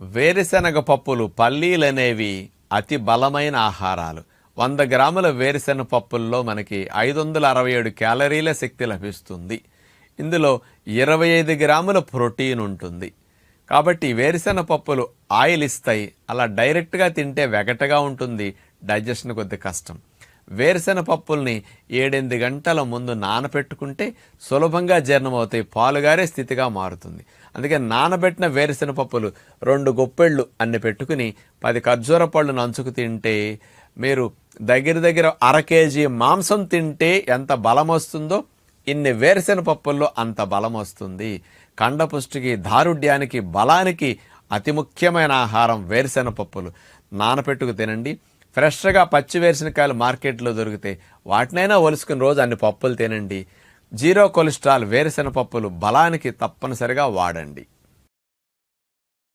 వేరుశనగ పప్పులు పల్లీలనేవి అతి బలమైన ఆహారాలు. 100 గ్రాముల వేరుశనగ పప్పుల్లో మనకి 567 క్యాలరీల శక్తి లభిస్తుంది. ఇందులో 25 గ్రాముల ప్రోటీన్ ఉంటుంది. కాబట్టి వేరుశనగ పప్పులు ఆయిల్ ఇస్తాయి. అలా డైరెక్ట్గా తింటే వెగటగా ఉంటుంది, డైజెషన్ కొద్ది కష్టం. వేరుశనగ పప్పుల్ని 7-8 గంటల ముందు నానబెట్టుకుంటే సులభంగా జీర్ణమవుతాయి, పాలుగారే స్థితిగా మారుతుంది. అందుకే నానబెట్టిన వేరుశనగ పప్పులు 2 గుప్పెళ్ళు అన్ని పెట్టుకుని 10 ఖర్జూర పళ్ళు నంచుకు తింటే మీరు దగ్గర 1/2 కేజీ మాంసం తింటే ఎంత బలం వస్తుందో ఇన్ని వేరుశనగ పప్పుల్లో అంత బలం వస్తుంది. కండపుష్టికి, దారుఢ్యానికి, బలానికి అతి ముఖ్యమైన ఆహారం వేరుశనగ పప్పులు. నానపెట్టుకు తినండి. ఫ్రెష్గా పచ్చి వేరుశనకాయలు మార్కెట్లో దొరికితే వాటినైనా ఒలుసుకుని రోజు అన్ని పప్పులు తినండి. 0 కొలెస్ట్రాల్ వేరుశనగ పప్పులు బలానికి తప్పనిసరిగా వాడండి.